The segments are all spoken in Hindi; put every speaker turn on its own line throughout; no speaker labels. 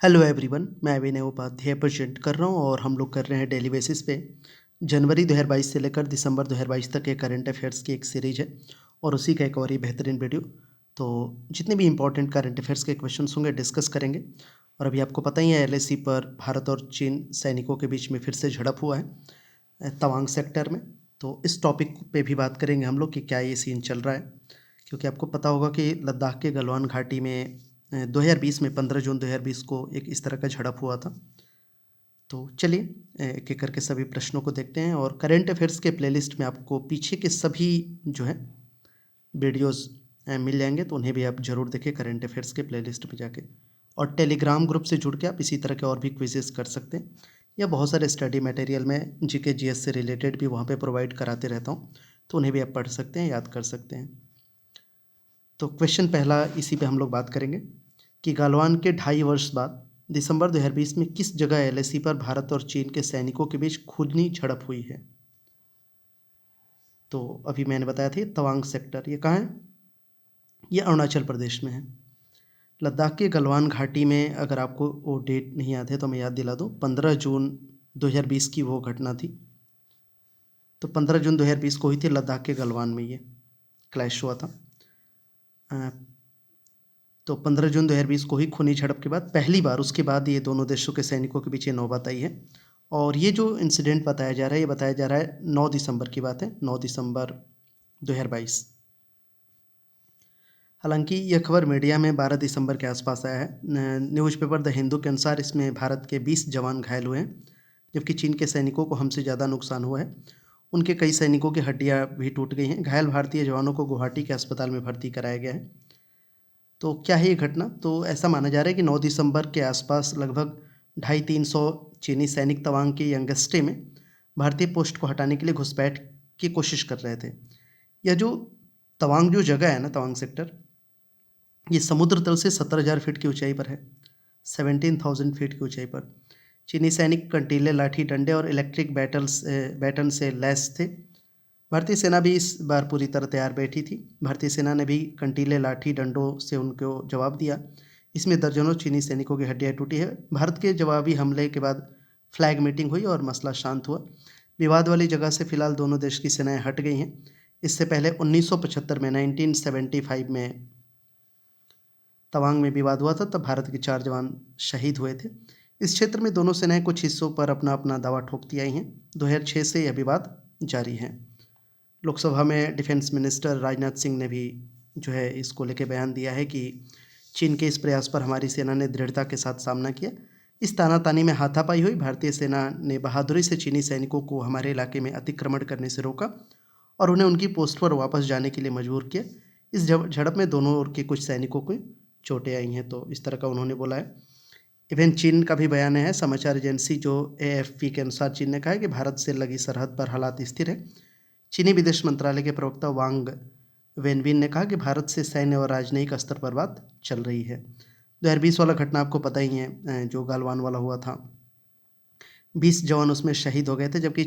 हेलो एवरीवन, मैं अभिनव उपाध्याय प्रेजेंट कर रहा हूँ और हम लोग कर रहे हैं डेली बेसिस पे जनवरी 2022 से लेकर दिसंबर 2022 तक के करंट अफेयर्स की एक सीरीज है और उसी का एक और ही बेहतरीन वीडियो। तो जितने भी इंपॉर्टेंट करंट अफेयर्स के क्वेश्चंस होंगे डिस्कस करेंगे। और अभी आपको पता ही है एलएसी पर भारत और चीन सैनिकों के बीच में फिर से झड़प हुआ है तवांग सेक्टर में। तो इस टॉपिक पे भी बात करेंगे हम लोग कि क्या ये सीन चल रहा है, क्योंकि आपको पता होगा कि लद्दाख के गलवान घाटी में 2020 में 15 जून 2020 को एक इस तरह का झड़प हुआ था। तो चलिए एक एक करके सभी प्रश्नों को देखते हैं और करंट अफेयर्स के प्लेलिस्ट में आपको पीछे के सभी जो है वीडियोस मिल जाएंगे, तो उन्हें भी आप ज़रूर देखें करंट अफेयर्स के प्लेलिस्ट में जाके। और टेलीग्राम ग्रुप से जुड़ के आप इसी तरह के और भी क्विजेस कर सकते हैं, या बहुत सारे स्टडी मटेरियल में जीके जीएस से रिलेटेड भी वहाँ पे प्रोवाइड कराते रहता हूँ, तो उन्हें भी आप पढ़ सकते हैं, याद कर सकते हैं। तो क्वेश्चन पहला इसी पे हम लोग बात करेंगे कि गलवान के 2.5 वर्ष बाद दिसंबर 2020 में किस जगह एलएसी पर भारत और चीन के सैनिकों के बीच खूनी झड़प हुई है। तो अभी मैंने बताया था तवांग सेक्टर, ये कहाँ है? ये अरुणाचल प्रदेश में है। लद्दाख के गलवान घाटी में अगर आपको वो डेट नहीं याद है तो मैं याद दिला दूँ, 15 जून 2020 की वो घटना थी। तो 15 जून 2020 को हुई थी लद्दाख के गलवान में ये क्लैश हुआ था। तो 15 जून 2020 को ही खूनी झड़प के बाद पहली बार उसके बाद ये दोनों देशों के सैनिकों के बीच ये नौबत आई है। और ये जो इंसिडेंट बताया जा रहा है, ये बताया जा रहा है 9 दिसंबर की बात है, 9 दिसंबर 2022। हालांकि यह खबर मीडिया में 12 दिसंबर के आसपास आया है। न्यूज़पेपर द हिंदू के अनुसार इसमें भारत के 20 जवान घायल हुए हैं, जबकि चीन के सैनिकों को हमसे ज़्यादा नुकसान हुआ है। उनके कई सैनिकों की हड्डियाँ भी टूट गई हैं। घायल भारतीय जवानों को गुवाहाटी के अस्पताल में भर्ती कराया गया है। तो क्या है ये घटना? तो ऐसा माना जा रहा है कि 9 दिसंबर के आसपास लगभग 250-300 चीनी सैनिक तवांग के यंगस्टे में भारतीय पोस्ट को हटाने के लिए घुसपैठ की कोशिश कर रहे थे। यह जो तवांग जो जगह है ना, तवांग सेक्टर, ये समुद्र तल से 70,000 फीट की ऊंचाई पर है, 17,000 फीट की ऊंचाई पर। चीनी सैनिक कंटीले, लाठी डंडे और इलेक्ट्रिक बैटन से लैस थे। भारतीय सेना भी इस बार पूरी तरह तैयार बैठी थी। भारतीय सेना ने भी कंटीले, लाठी डंडों से उनको जवाब दिया। इसमें दर्जनों चीनी सैनिकों की हड्डियाँ टूटी है। भारत के जवाबी हमले के बाद फ्लैग मीटिंग हुई और मसला शांत हुआ। विवाद वाली जगह से फिलहाल दोनों देश की सेनाएं हट गई हैं। इससे पहले 1975 में 1975 में तवांग में विवाद हुआ था, तब भारत के 4 जवान शहीद हुए थे। इस क्षेत्र में दोनों सेनाएं कुछ हिस्सों पर अपना अपना दावा ठोकती आई हैं। 2006 से यह विवाद जारी है। लोकसभा में डिफेंस मिनिस्टर राजनाथ सिंह ने भी जो है इसको लेके बयान दिया है कि चीन के इस प्रयास पर हमारी सेना ने दृढ़ता के साथ सामना किया। इस तानातानी में हाथापाई हुई। भारतीय सेना ने बहादुरी से चीनी सैनिकों को हमारे इलाके में अतिक्रमण करने से रोका और उन्हें उनकी पोस्ट पर वापस जाने के लिए मजबूर किया। इस झड़प में दोनों ओर के कुछ सैनिकों को चोटें आई हैं, तो इस तरह का उन्होंने बोला है। इवन चीन का भी बयान है, समाचार एजेंसी जो एएफपी के अनुसार चीन ने कहा है कि भारत से लगी सरहद पर हालात स्थिर है। चीनी विदेश मंत्रालय के प्रवक्ता वांग वेनबिन ने कहा कि भारत से सैन्य और राजनयिक स्तर पर बात चल रही है। 2020 वाला घटना आपको पता ही है, जो गालवान वाला हुआ था। 20 जवान उसमें शहीद हो गए थे, जबकि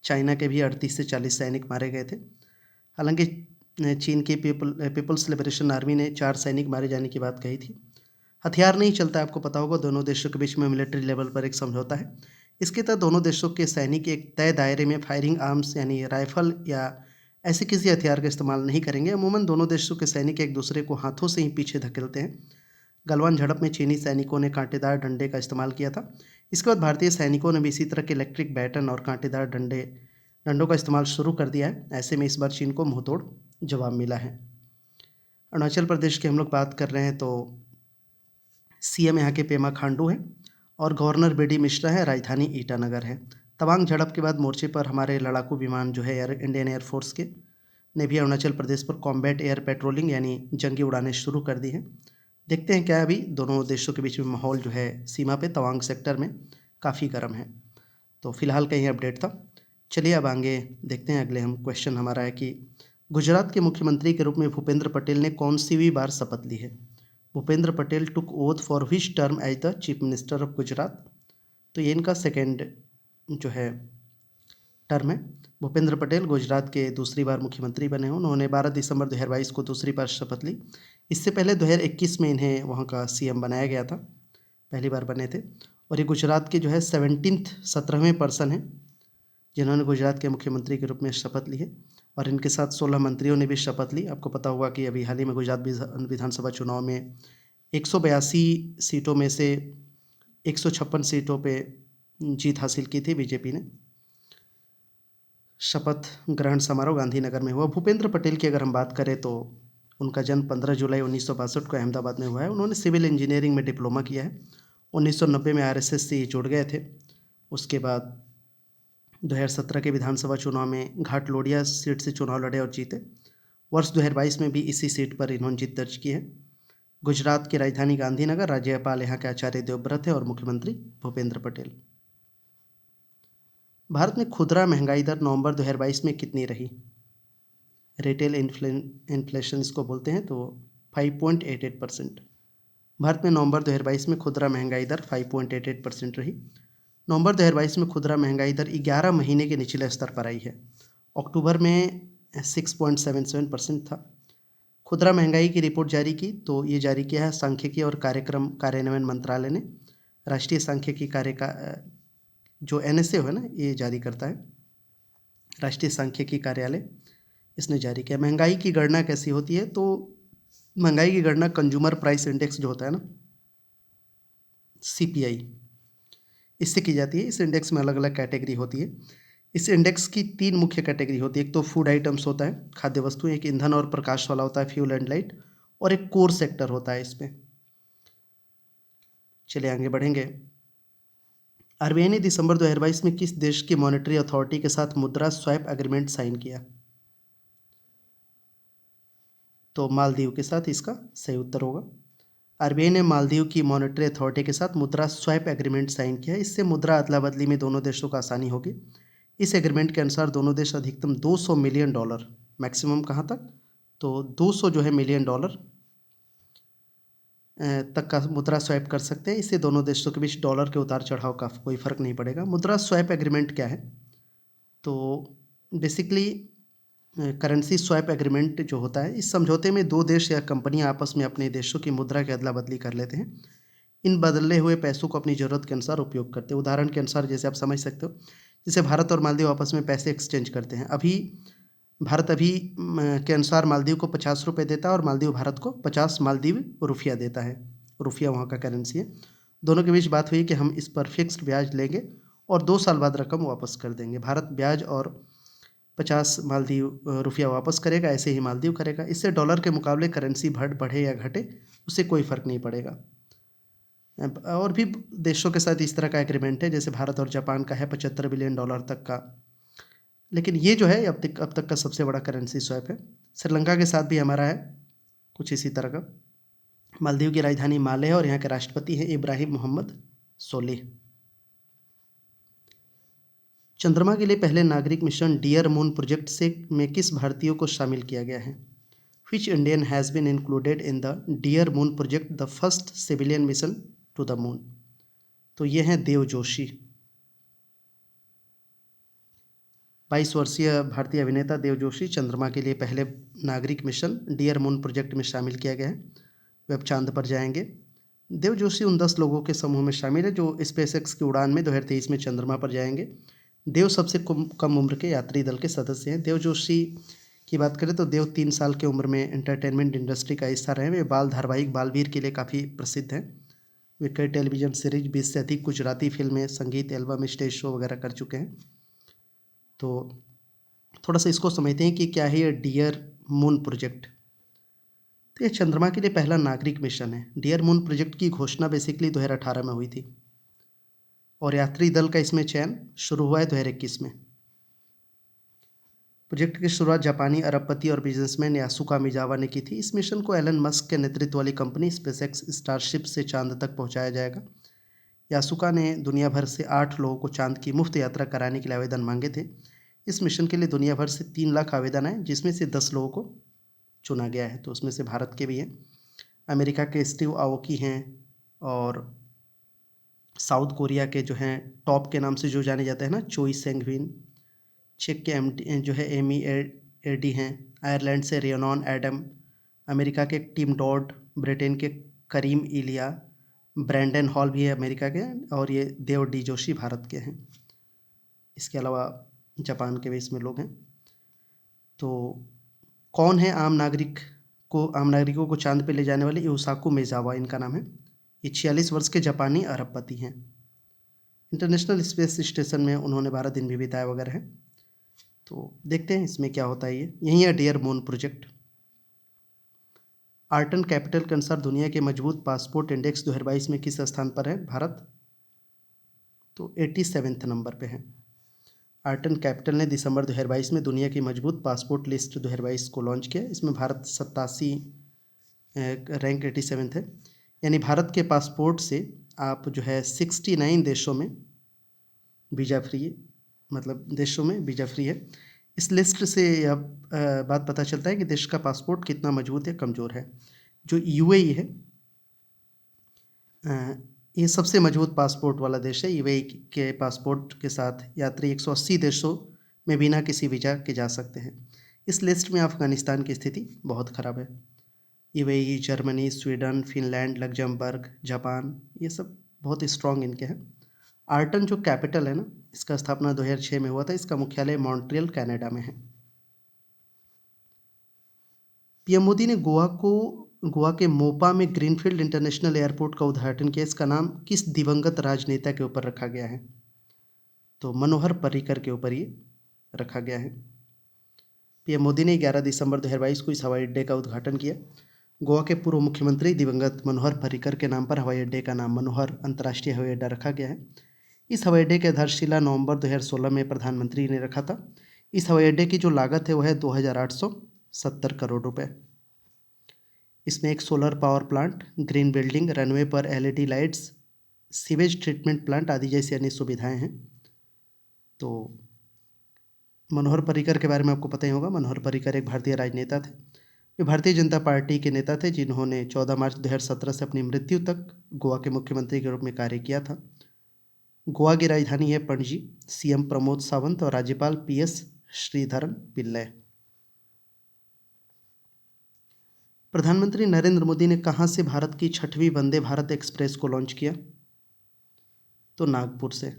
चाइना के भी 38 से 40 सैनिक मारे गए थे। हालांकि चीन की पीपल्स लिबरेशन आर्मी ने 4 सैनिक मारे जाने की बात कही थी। हथियार नहीं चलता, आपको पता होगा दोनों देशों के बीच में मिलिट्री लेवल पर एक समझौता है। इसके तहत दोनों देशों के सैनिक एक तय दायरे में फायरिंग आर्म्स यानी राइफल या ऐसे किसी हथियार का इस्तेमाल नहीं करेंगे। अमूमन दोनों देशों के सैनिक एक दूसरे को हाथों से ही पीछे धकेलते हैं। गलवान झड़प में चीनी सैनिकों ने कांटेदार डंडे का इस्तेमाल किया था। इसके बाद भारतीय सैनिकों ने भी इसी तरह के इलेक्ट्रिक बैटन और कांटेदार डंडों का इस्तेमाल शुरू कर दिया है। ऐसे में इस बार चीन को मुंहतोड़ जवाब मिला है। अरुणाचल प्रदेश की हम लोग बात कर रहे हैं, तो सीएम यहाँ के पेमा खांडू हैं और गवर्नर बीडी मिश्रा है। राजधानी ईटानगर है। तवांग झड़प के बाद मोर्चे पर हमारे लड़ाकू विमान जो है इंडियन एयरफोर्स के ने भी अरुणाचल प्रदेश पर कॉम्बैट एयर पेट्रोलिंग यानी जंगी उड़ानें शुरू कर दी हैं। देखते हैं क्या अभी दोनों देशों के बीच में माहौल जो है सीमा पे तवांग सेक्टर में काफ़ी गर्म है। तो फिलहाल का ये अपडेट था। चलिए अब आगे देखते हैं। अगले हम क्वेश्चन हमारा है कि गुजरात के मुख्यमंत्री के रूप में भूपेंद्र पटेल ने कौन सी बार शपथ ली है? Bhupendra Patel took oath for which term as the chief minister of Gujarat? तो ये इनका सेकेंड जो है टर्म है। भूपेंद्र पटेल गुजरात के दूसरी बार मुख्यमंत्री बने हैं। उन्होंने 12 दिसंबर 2022 को दूसरी बार शपथ ली। इससे पहले 2021 में इन्हें वहाँ का सीएम बनाया गया था। पहली बार बने थे। और ये गुजरात के जो है 17वें पर्सन हैं जिन्होंने गुजरात के मुख्यमंत्री के रूप में शपथ ली है। और इनके साथ 16 मंत्रियों ने भी शपथ ली। आपको पता होगा कि अभी हाल ही में गुजरात विधानसभा चुनाव में 182 सीटों में से 156 सीटों पे जीत हासिल की थी बीजेपी ने। शपथ ग्रहण समारोह गांधीनगर में हुआ। भूपेंद्र पटेल की अगर हम बात करें तो उनका जन्म 15 जुलाई 1962 को अहमदाबाद में हुआ है। उन्होंने सिविल इंजीनियरिंग में डिप्लोमा किया है। 1990 में आरएसएस से जुड़ गए थे। उसके बाद 2017 के विधानसभा चुनाव में घाटलोडिया सीट से चुनाव लड़े और जीते। वर्ष 2022 में भी इसी सीट पर इन्होंने जीत दर्ज की है। गुजरात की राजधानी गांधीनगर, राज्यपाल यहाँ के आचार्य देवव्रत है और मुख्यमंत्री भूपेंद्र पटेल। भारत में खुदरा महंगाई दर नवंबर 2022 में कितनी रही? रिटेल इन्फ्लेशन इसको बोलते हैं, तो 5.88%। भारत में नवंबर 2022 में खुदरा महंगाई दर 5.88% रही। नवंबर 2022 में खुदरा महंगाई दर 11 महीने के निचले स्तर पर आई है। अक्टूबर में 6.77% था। खुदरा महंगाई की रिपोर्ट जारी की तो ये जारी किया है सांख्यिकी और कार्यक्रम कार्यान्वयन मंत्रालय ने। राष्ट्रीय सांख्यिकी कार्य का जो NSA है ना, ये जारी करता है, राष्ट्रीय सांख्यिकी कार्यालय, इसने जारी किया। महंगाई की गणना कैसी होती है? तो महंगाई की गणना कंज्यूमर प्राइस इंडेक्स जो होता है ना, CPI, इससे की जाती है। इस इंडेक्स में अलग अलग कैटेगरी होती है। इस इंडेक्स की 3 मुख्य कैटेगरी होती है। एक तो फूड आइटम्स होता है, खाद्य वस्तुएं, एक ईंधन और प्रकाश वाला होता है, फ्यूल एंड लाइट, और एक कोर सेक्टर होता है इसमें। चलिए आगे बढ़ेंगे। RBI ने दिसंबर 2022 में किस देश की मॉनेटरी अथॉरिटी के साथ मुद्रा स्वैप एग्रीमेंट साइन किया? तो मालदीव के साथ इसका सही उत्तर होगा। RBI ने मालदीव की मॉनेटरी अथॉरिटी के साथ मुद्रा स्वैप एग्रीमेंट साइन किया। इससे मुद्रा अदला बदली में दोनों देशों को आसानी होगी। इस एग्रीमेंट के अनुसार दोनों देश अधिकतम $200 मिलियन, मैक्सिमम कहाँ तक? तो 200 जो है मिलियन डॉलर तक का मुद्रा स्वैप कर सकते हैं। इससे दोनों देशों के बीच डॉलर के उतार चढ़ाव का कोई फ़र्क नहीं पड़ेगा। मुद्रा स्वैप एग्रीमेंट क्या है? तो बेसिकली करेंसी स्वैप एग्रीमेंट जो होता है, इस समझौते में 2 देश या कंपनियां आपस में अपने देशों की मुद्रा की अदला बदली कर लेते हैं। इन बदले हुए पैसों को अपनी ज़रूरत के अनुसार उपयोग करते हैं। उदाहरण के अनुसार जैसे आप समझ सकते हो, जैसे भारत और मालदीव आपस में पैसे एक्सचेंज करते हैं। भारत के अनुसार मालदीव को 50 रुपये देता है और मालदीव भारत को 50 मालदीव रुपया देता है। रुपया वहाँ का करेंसी है। दोनों के बीच बात हुई कि हम इस पर फिक्स्ड ब्याज लेंगे और 2 साल बाद रकम वापस कर देंगे। भारत ब्याज और 50 मालदीव रुपया वापस करेगा, ऐसे ही मालदीव करेगा। इससे डॉलर के मुकाबले करेंसी बढ़े या घटे, उससे कोई फ़र्क नहीं पड़ेगा। और भी देशों के साथ इस तरह का एग्रीमेंट है, जैसे भारत और जापान का है $75 बिलियन तक का। लेकिन ये जो है अब तक का सबसे बड़ा करेंसी स्वैप है। श्रीलंका के साथ भी हमारा है कुछ इसी तरह का। मालदीव की राजधानी माले है और यहाँ के राष्ट्रपति हैं इब्राहिम मोहम्मद सोलिह। चंद्रमा के लिए पहले नागरिक मिशन डियर मून प्रोजेक्ट में किस भारतीय को शामिल किया गया है? Which Indian has been included in the Dear Moon project, the first civilian mission to the moon? तो ये हैं देव जोशी। 22 वर्षीय भारतीय अभिनेता देव जोशी चंद्रमा के लिए पहले नागरिक मिशन डियर मून प्रोजेक्ट में शामिल किया गया है। वे अब चांद पर जाएंगे। देव जोशी उन 10 लोगों के समूह में शामिल है जो स्पेसएक्स की उड़ान में 2023 में चंद्रमा पर जाएंगे। देव सबसे कम उम्र के यात्री दल के सदस्य हैं। देव जोशी की बात करें तो देव 3 साल की उम्र में एंटरटेनमेंट इंडस्ट्री का हिस्सा रहे। वे बाल धारावाहिक बालवीर के लिए काफ़ी प्रसिद्ध हैं। वे कई टेलीविज़न सीरीज, 20 से अधिक गुजराती फिल्में, संगीत एल्बम, स्टेज शो वगैरह कर चुके हैं। तो थोड़ा सा इसको समझते हैं कि क्या है ये डियर मून प्रोजेक्ट। तो ये चंद्रमा के लिए पहला नागरिक मिशन है। डियर मून प्रोजेक्ट की घोषणा बेसिकली 2018 में हुई थी और यात्री दल का इसमें चयन शुरू हुआ है 2021 में। प्रोजेक्ट की शुरुआत जापानी अरबपति और बिजनेसमैन यासुका मिजावा ने की थी। इस मिशन को एलन मस्क के नेतृत्व वाली कंपनी स्पेसएक्स स्टारशिप से चांद तक पहुंचाया जाएगा। यासुका ने दुनिया भर से 8 लोगों को चांद की मुफ्त यात्रा कराने के लिए आवेदन मांगे थे। इस मिशन के लिए दुनिया भर से 3 लाख आवेदन आए, जिसमें से 10 लोगों को चुना गया है। तो उसमें से भारत के भी हैं, अमेरिका के स्टीव आओकी हैं और साउथ कोरिया के जो हैं टॉप के नाम से जो जाने जाते हैं ना, चोई सेंगविन, चेक के जो है एमी एडी हैं, आयरलैंड से रियोनॉन एडम, अमेरिका के टिम डॉड, ब्रिटेन के करीम इलिया, ब्रैंडन हॉल भी है अमेरिका के, और ये देव डी जोशी भारत के हैं। इसके अलावा जापान के भी इसमें लोग हैं। तो कौन है आम नागरिकों को चांद पे ले जाने वाले? यूसाकू मेजावा इनका नाम है। ये 46 वर्ष के जापानी अरबपति हैं। इंटरनेशनल स्पेस स्टेशन में उन्होंने 12 दिन भी बिताए वगैरह है। तो देखते हैं इसमें क्या होता है। ये यही है dear moon project. Art and capital के अनुसार दुनिया के मजबूत पासपोर्ट इंडेक्स 2022 में किस स्थान पर है भारत? तो 87वें नंबर पे है। आर्ट एंड कैपिटल ने दिसंबर 2022 में दुनिया की मजबूत पासपोर्ट लिस्ट 2022 को लॉन्च किया। इसमें भारत 87 रैंक 87 है। यानी भारत के पासपोर्ट से आप जो है 69 देशों में वीज़ा फ्री है, मतलब देशों में वीज़ा फ्री है। इस लिस्ट से अब बात पता चलता है कि देश का पासपोर्ट कितना मजबूत या कमज़ोर है। जो यूएई है, ये सबसे मजबूत पासपोर्ट वाला देश है। यूएई के पासपोर्ट के साथ यात्री 180 देशों में बिना किसी वीज़ा के जा सकते हैं। इस लिस्ट में अफ़गानिस्तान की स्थिति बहुत ख़राब है। UAE, Germany, Sweden, Finland, Luxembourg, Japan, ये सब बहुत स्ट्रॉन्ग इनके हैं। आर्टन जो कैपिटल है ना, इसका स्थापना 2006 में हुआ था। इसका मुख्यालय मॉन्ट्रियल कनाडा में है। पीएम मोदी ने गोवा के मोपा में ग्रीनफील्ड इंटरनेशनल एयरपोर्ट का उद्घाटन किया। इसका नाम किस दिवंगत राजनेता के ऊपर रखा गया है? तो मनोहर पर्रिकर के ऊपर ये रखा गया है। पीएम मोदी ने 11 दिसंबर 2022 को इस हवाई अड्डे का उद्घाटन किया। गोवा के पूर्व मुख्यमंत्री दिवंगत मनोहर पर्रिकर के नाम पर हवाई अड्डे का नाम मनोहर अंतर्राष्ट्रीय हवाई अड्डा रखा गया है। इस हवाई अड्डे की आधारशिला नवंबर 2016 में प्रधानमंत्री ने रखा था। इस हवाई अड्डे की जो लागत है वह है 2870 करोड़ रुपए। इसमें एक solar power plant, green building, runway पर LED lights, sewage treatment plant आदि जैसी अन्य सुविधाएं हैं। तो मनोहर पर्रिकर के बारे में आपको पता ही होगा। मनोहर पर्रिकर एक भारतीय राजनेता थे। वे भारतीय जनता पार्टी के नेता थे जिन्होंने 14 मार्च 2017 से अपनी मृत्यु तक गोवा के मुख्यमंत्री के रूप में कार्य किया था। गोवा की राजधानी है पणजी। सीएम प्रमोद सावंत और राज्यपाल पीएस श्रीधरन पिल्लई। प्रधानमंत्री नरेंद्र मोदी ने कहां से भारत की 6वीं वंदे भारत एक्सप्रेस को लॉन्च किया? तो नागपुर से।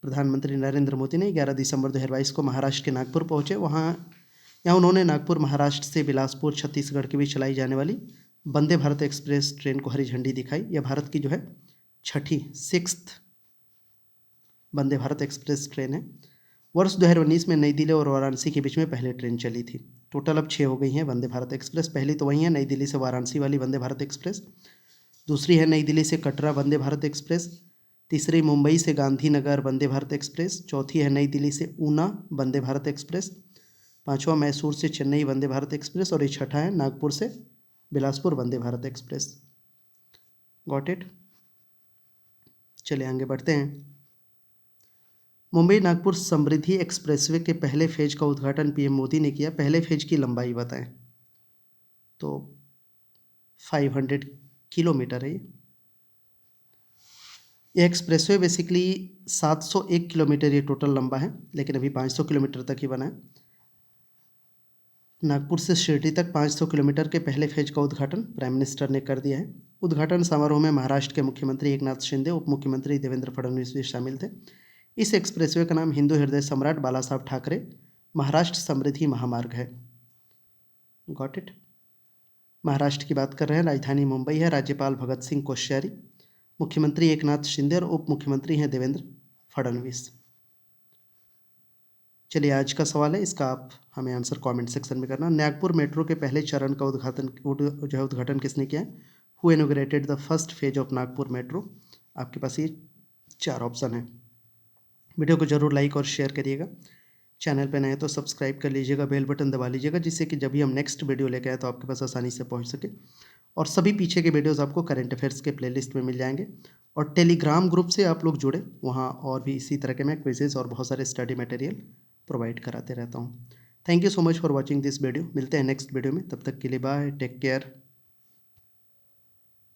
प्रधानमंत्री नरेंद्र मोदी ने 11 दिसंबर 2022 को महाराष्ट्र के नागपुर पहुंचे। यहाँ उन्होंने नागपुर महाराष्ट्र से बिलासपुर छत्तीसगढ़ के बीच चलाई जाने वाली वंदे भारत एक्सप्रेस ट्रेन को हरी झंडी दिखाई। यह भारत की जो है 6th Vande Bharat express train है। वर्ष 2019 में नई दिल्ली और वाराणसी के बीच में पहले ट्रेन चली थी। टोटल अब 6 हो गई हैं वंदे भारत एक्सप्रेस। पहली तो वही है नई दिल्ली से वाराणसी वाली वंदे भारत एक्सप्रेस। दूसरी है नई दिल्ली से कटरा वंदे भारत एक्सप्रेस। तीसरी मुंबई से गांधीनगर वंदे भारत एक्सप्रेस। चौथी है नई दिल्ली से ऊना वंदे भारत एक्सप्रेस। पांचवा मैसूर से चेन्नई वंदे भारत एक्सप्रेस। और ये छठा है नागपुर से Bilaspur Vande Bharat express. Got it. चलिए आगे बढ़ते हैं। मुंबई नागपुर समृद्धि एक्सप्रेसवे के पहले फेज का उद्घाटन पीएम मोदी ने किया। पहले फेज की लंबाई बताएं। तो 500 किलोमीटर है ये एक्सप्रेसवे। बेसिकली 701 किलोमीटर ये टोटल लंबा है, लेकिन अभी 500 किलोमीटर तक ही बना है। नागपुर से शिरडी तक 500 किलोमीटर के पहले फेज का उद्घाटन प्राइम मिनिस्टर ने कर दिया है। उद्घाटन समारोह में महाराष्ट्र के मुख्यमंत्री एकनाथ शिंदे, उप मुख्यमंत्री देवेंद्र फडणवीस भी शामिल थे। इस एक्सप्रेसवे का नाम हिंदू हृदय सम्राट बाला साहब ठाकरे महाराष्ट्र समृद्धि महामार्ग है। Got it. महाराष्ट्र की बात कर रहे हैं। राजधानी मुंबई है। राज्यपाल भगत सिंह कोश्यारी, मुख्यमंत्री एकनाथ शिंदे और उप मुख्यमंत्री हैं देवेंद्र फडणवीस। चलिए आज का सवाल है, इसका आप हमें आंसर कमेंट सेक्शन में करना। नागपुर मेट्रो के पहले चरण का उद्घाटन किसने किया है? Who inaugurated the first phase of Nagpur metro? आपके पास ये 4 ऑप्शन है। वीडियो को जरूर लाइक और शेयर करिएगा। चैनल पर नए हैं तो सब्सक्राइब कर लीजिएगा, बेल बटन दबा लीजिएगा, जिससे कि जब भी हम नेक्स्ट वीडियो लेकर आए तो आपके पास आसानी से पहुंच सके। और सभी पीछे के वीडियोस आपको करंट अफेयर्स के प्लेलिस्ट में मिल जाएंगे। और टेलीग्राम ग्रुप से आप लोग जुड़े, वहाँ और भी इसी तरह के मैं क्विजेज और बहुत सारे स्टडी मटेरियल प्रोवाइड कराते रहता हूँ। Thank you so much for watching this video. मिलते हैं नेक्स्ट वीडियो में, तब तक के लिए बाय, टेक केयर।